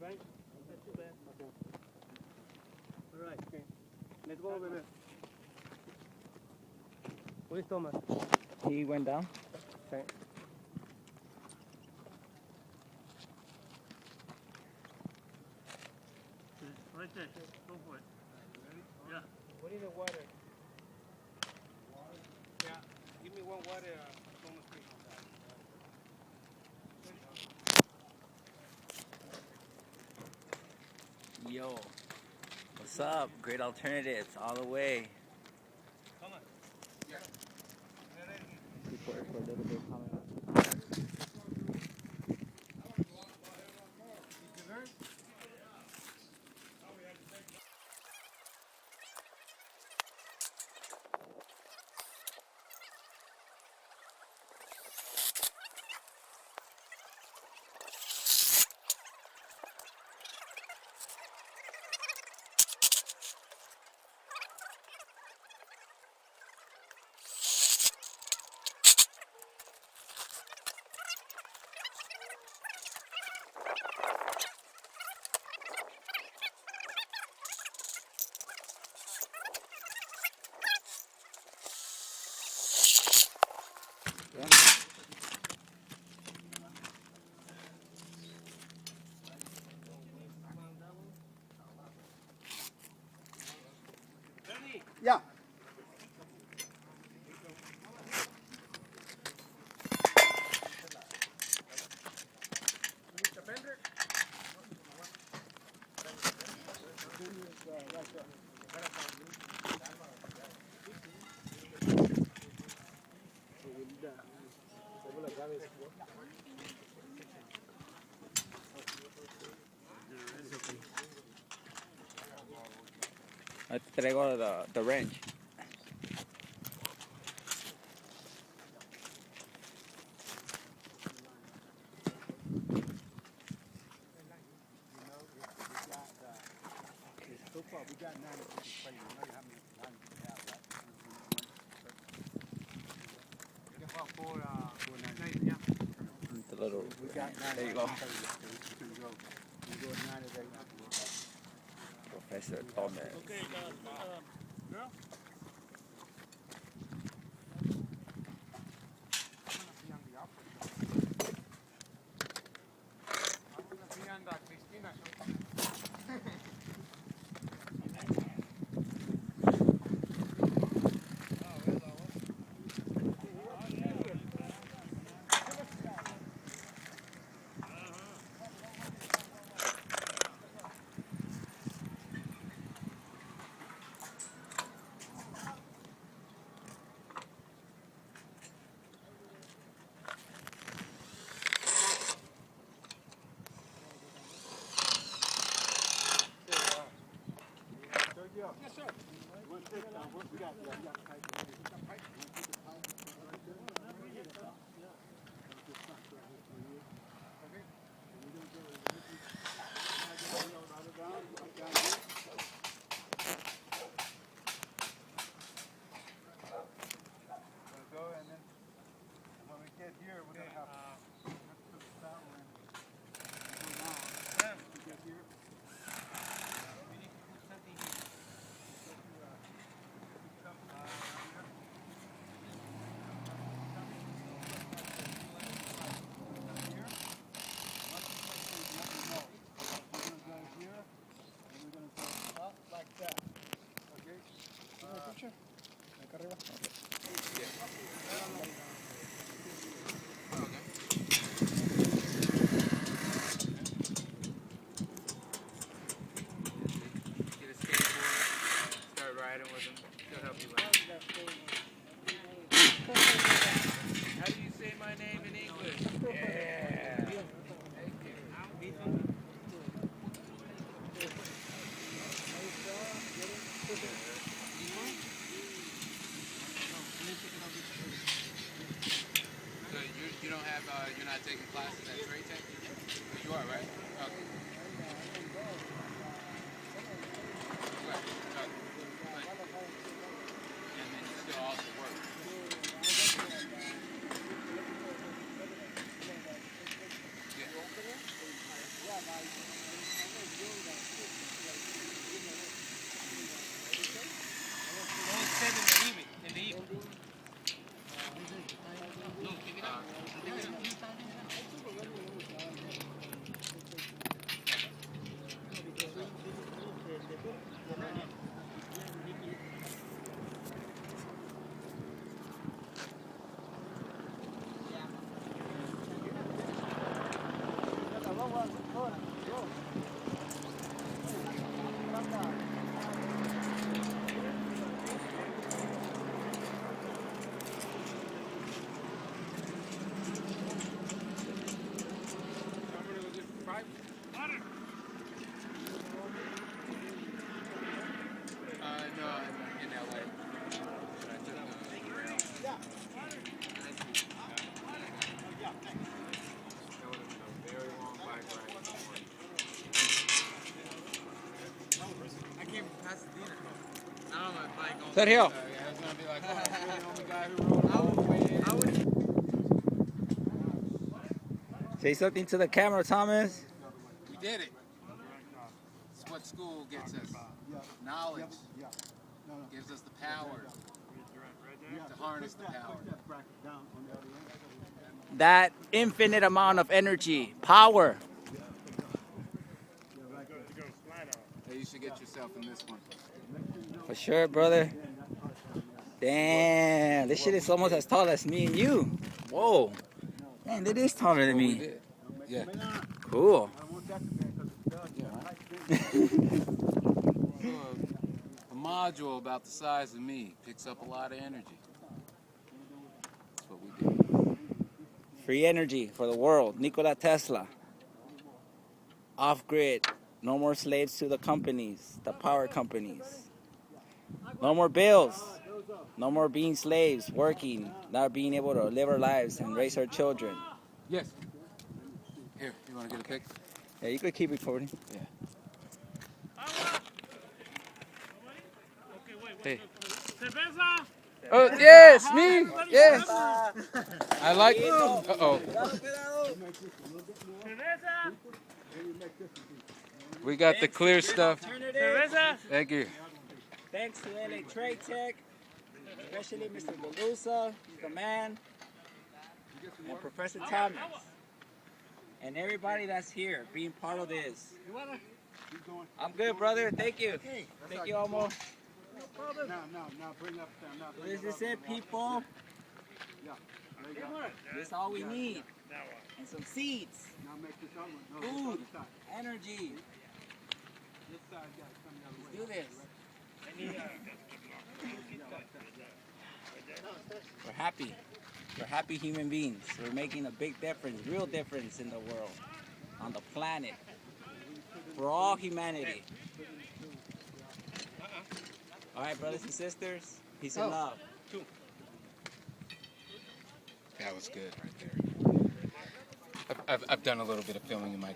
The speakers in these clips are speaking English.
Right? Not too bad. Okay. All right. Okay. Let's go, baby. Where's Thomas? He went down. Okay. Right there. Go for it. Ready? Yeah. What is the water? Yeah. Give me one water, Thomas, please. Yo, what's up? Great alternatives all the way. Come on. Yeah. For a little bit, Yeah. Mr. Bender? I traigo the wrench. So far, we got 9 of these players. You know how many times we have that. The little. We got 9. There you go. We can go at 9 a day. Professor Thomas. Okay, girl? Yes, sir. One pick down. What we got? We got pipe. We got pipe. You want to put the pipe right there? Yeah. Just right here for you. Okay. And we're going to go and look at down, right down here. We'll go and then when we get here, we're going to have to put the saddle in. Go down. We get here. Acá arriba. Get a skateboard, start riding with them. They'll help you out. How do you say my name in English? Yeah. Thank you. So you don't have, you're not taking classes at Trade Tech? You are, right? Okay. Right. to also work. No, I'm in LA. But I took the rail. That would have been a very long bike ride. I came from Pasadena. I don't know if like on Sergio. Yeah, I was gonna be like, oh, you're the only guy who rode all the way in. Say something to the camera, Thomas. We did it. It's what school gets us. Knowledge gives us the power to harness the power. That infinite amount of energy, power. Hey, you should get yourself in this one. For sure, brother. Damn, this shit is almost as tall as me and you. Whoa. Man, it is taller than me. Yeah. Cool. A module about the size of me picks up a lot of energy. That's what we do. Free energy for the world. Nikola Tesla. Off-grid. No more slaves to the companies, the power companies. No more bills. No more being slaves, working, not being able to live our lives and raise our children. Yes. Here, you want to get a pic? Yeah, you could keep recording. Yeah. Hey. Oh, yes, me. Yes. I like. Uh-oh. We got the clear stuff. Thank you. Thanks to LA Trade Tech, especially Mr. Galusa, the man, and Professor Thomas, and everybody that's here being part of this. I'm good, brother. Thank you. Thank you, Omo. Now, bring up now. This is it, people. This is all we need. And some seeds, Now make this other one. food, energy. This side got some the other way. Let's do this. We're happy. We're happy human beings. We're making a big difference, real difference in the world, on the planet, for all humanity. All right, brothers and sisters, peace and love. That was good right there. I've done a little bit of filming in my.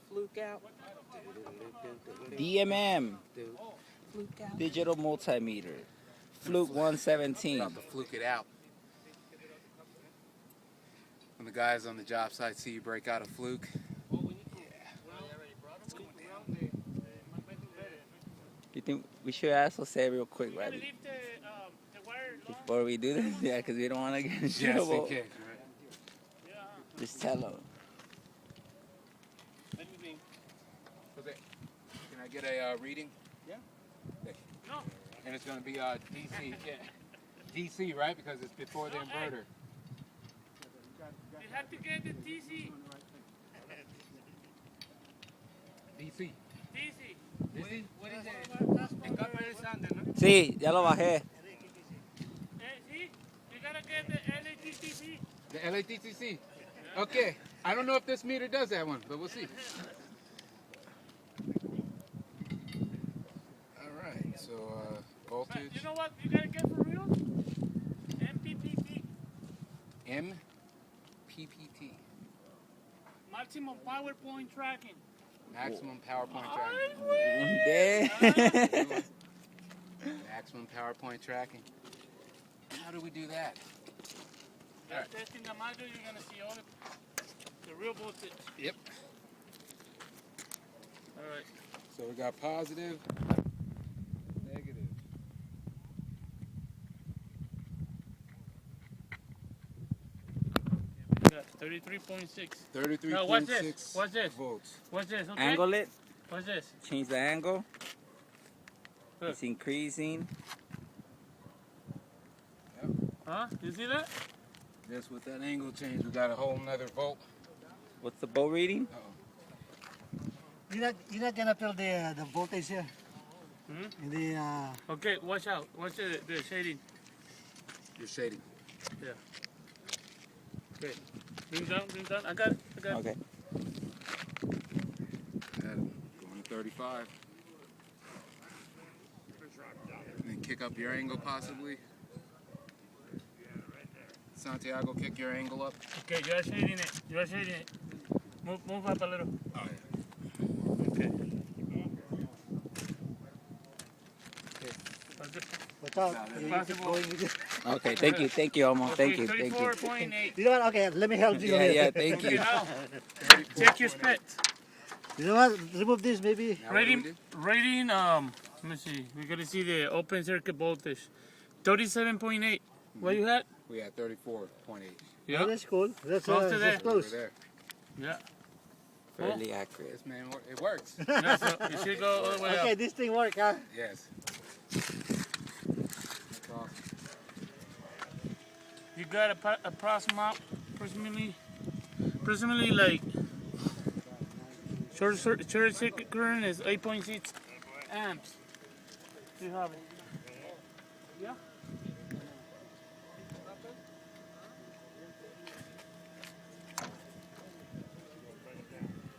Fluke out. DMM. Digital multimeter. Fluke 117. About to fluke it out. When the guys on the job site see you break out a fluke. You think we should also say real quick, right? Before we do this? Yeah, because we don't want to get in Just trouble. in case, right? Just tell them. Jose, can I get a reading? Yeah. Okay. No. And it's going to be DC. Yeah. DC, right? Because it's before the inverter. You have to get the TC. DC. TC. What is it? El copper is under, no? Sí, ya lo bajé. See? You gotta get the LATTC. The LATTC. Okay. I don't know if this meter does that one, but we'll see. All right. So voltage. You know what you gotta get for real? MPPT. Maximum PowerPoint tracking. Maximum PowerPoint tracking. Maximum PowerPoint tracking. How do we do that? You're testing the module, you're going to see all the real voltage. Yep. All right. So we got positive, negative. We got 33.6. 33.6 Now, what's this? What's this? volts. What's this? Okay. Angle it. What's this? Change the angle. Look. It's increasing. Yep. Huh? You see that? Just with that angle change, we got a whole nother volt. What's the volt reading? You're not gonna feel the voltage here. Hmm? In the Okay, watch out. Watch the shading. You're shading. Yeah. Okay. Bring down, bring down. I got it. I got it. Okay. Going to 35. And then kick up your angle possibly. Santiago, kick your angle up. Okay, you are shading it. You are shading it. Move up a little. Oh, yeah. Okay. watch out. Possible. Okay. Thank you, Omo. Thank you. 34.8. You know what? Okay, let me help you. Yeah. Thank Okay, you. now, check your specs. You know what? Remove this, maybe. Now what do we Rating, do? let me see. We gotta see the open circuit voltage. 37.8. What you had? We had 34.8. Yeah, that's cool. That's Close to there. that's close. Over there. Yeah. Fairly accurate. Yes, man, it works. Yeah, so you should go all the way Okay, up. this thing work, huh? Yes. That's awesome. You got approximately like short circuit current is 8.6 amps. You have it. Yeah.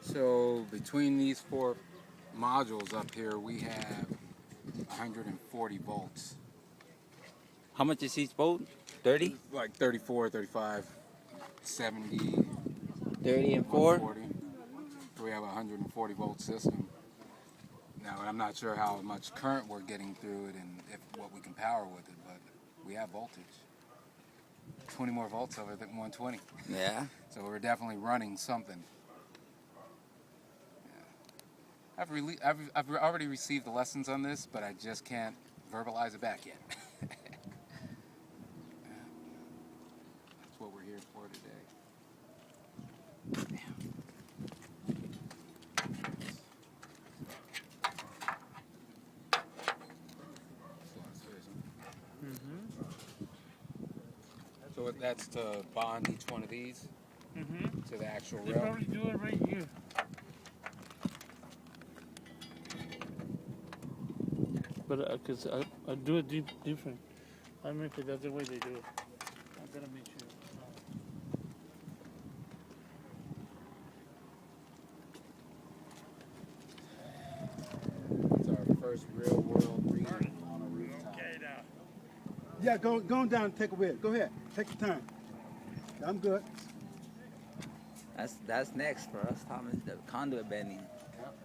So between these four modules up here, we have 140 volts. How much is each volt? 30? Like 34, 35, 70, 30 and 4? 140. So we have a 140 volt system. Now I'm not sure how much current we're getting through it and what we can power with it, but we have voltage. 20 more volts over than 120. Yeah. So we're definitely running something. I've already received the lessons on this, but I just can't verbalize it back yet. That's what we're here for today. So that's to bond each one of these to the actual They rail. probably do it right here. But because I do it different. I don't know if that's the way they do it. I gotta make sure. It's our first real world reading on a rooftop. Okay, now. Yeah, go on down and take a whip. Go ahead. Take your time. I'm good. That's next for us, Thomas. The conduit bending. Yep.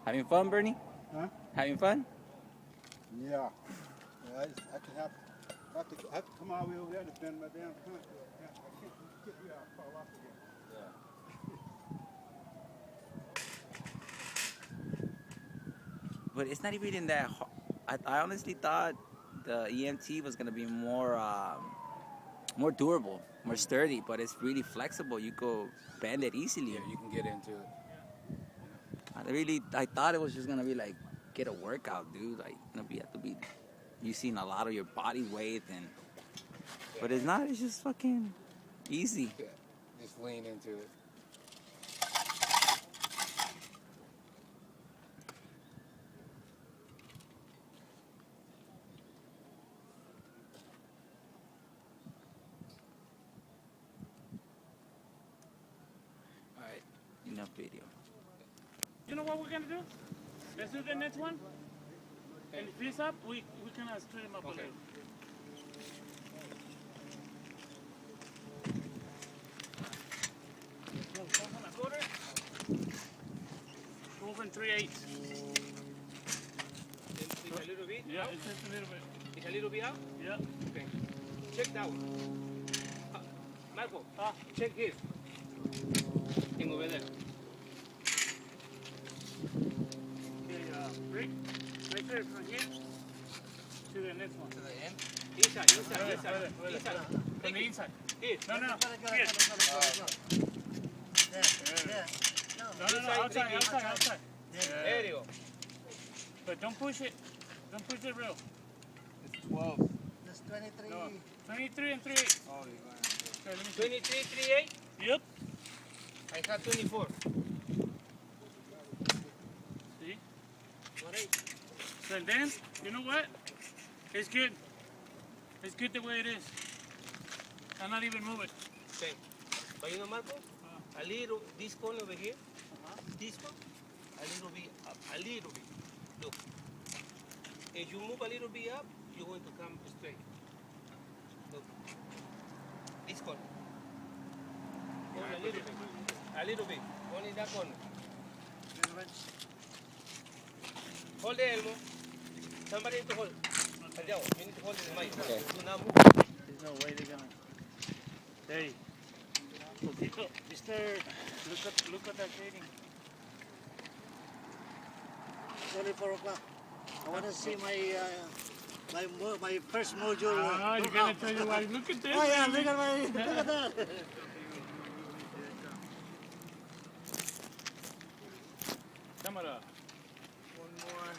Having fun, Bernie? Huh? Having fun? Yeah. I have to come all the way over there to bend my damn front. I can't get you out, fall off again. But it's not even that hard. I honestly thought the EMT was going to be more durable, more sturdy, but it's really flexible. You go bend it easily. Yeah, you can get into it. I thought it was just going to be like, get a workout, dude. Like, you have to be using a lot of your body weight, but it's not. It's just fucking easy. Yeah, just lean into it. All right, enough video. You know what we're gonna do? Let's do the next one. And if he's up, we can straighten him up a little. 3/8. It's a little bit Yeah, out? it's just a little bit. It's a little bit out? Yeah. Okay. Check that one. Marco, check here. And over there. Okay, Rick, right there from here to the next one. To the end? Inside. From the inside. Here. No. Here. No, outside. There you go. But don't push it. Don't push it real. It's 12. That's 23. No. 23 and 3/8. Oh, you're going Okay, let me see. 23, 38. Yep. I have 24. See? What is? So then, you know what? It's good. It's good the way it is. I'm not even moving. Okay. But you know, Marco, a little, this corner over here, this one, a little bit up, a little bit. Look. If you move a little bit up, you're going to come straight. Look. This corner. Only a little bit. A little bit. Only that corner. Hold the elbow. Somebody need to hold. Adele, you need to hold the mic. Okay. Do not move. There's no way they're gonna. Hey. Poquito, Mr. Look at that shading. It's only 4 o'clock. I want to see my first module. Ah, you're gonna tell your wife, look at this. Oh yeah, look at that. Camera. One more.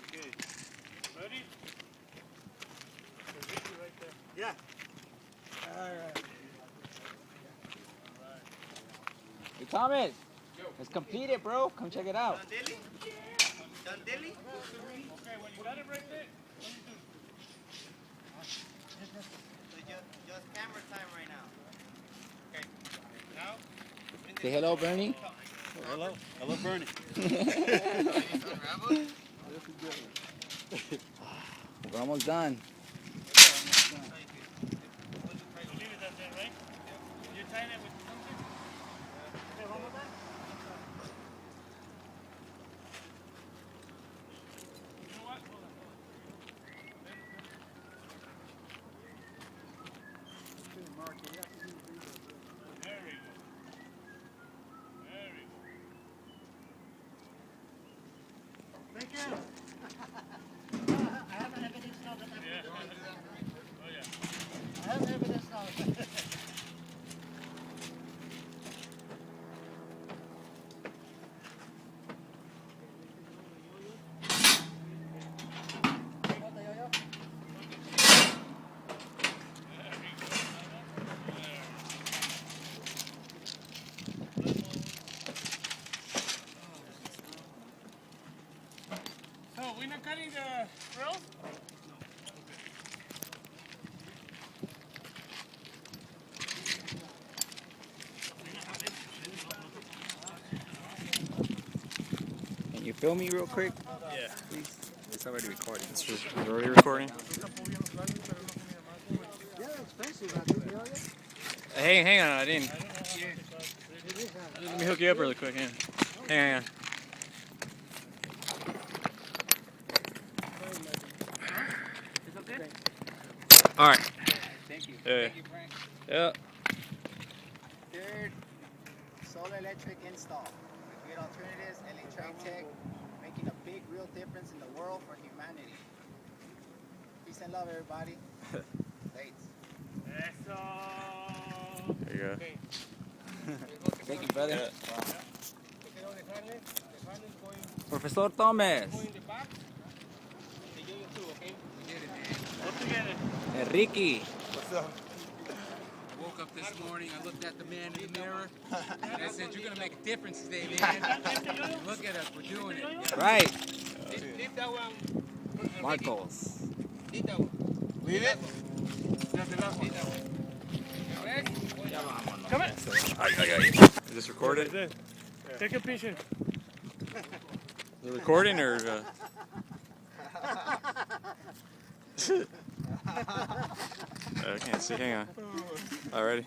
Okay. Ready? There's Ricky right there. Yeah. All right. Hey, Thomas. It's completed, bro. Come check it out. Dilly? Done dilly? Okay, when you got it right there, what do you do? So just camera time right now. Okay. Now? Say hello, Bernie. Hello. Hello, Bernie. We're almost done. Leave it at that, right? You tying it with something? Okay, one more time. You know what? Hold on. There we go. There we go. Thank you. I have evidence now that Yeah. Oh, yeah. I have evidence now. So, we're not cutting the rails? Can you film me real quick? Yeah. Please. It's already recording. We're already recording. Yeah, expensive. I think, yeah. Hey, hang on, I didn't. Let me hook you up really quick. Hang on. It's okay? All right. Thank you. Yeah. Thank you, Frank. Yeah. Third, solar electric install. With good alternatives, Electrician, making a big, real difference in the world for humanity. Peace and love, everybody. Thanks. Eso. There you go. Okay. Thank you, brother. Take it on the harness. The harness going Professor Thomas. in the back. And you too, okay? Put together. Enrique. What's up? I woke up this morning, I looked at the man in the mirror, and I said, you're going to make a difference today, man. Look at us, we're doing it. Right. Leave that one. Marcos. Leave that one. Leave it? Leave that one. Come on. Is this recorded? Is Take a picture. it recording or? I can't see. Hang on. Alrighty.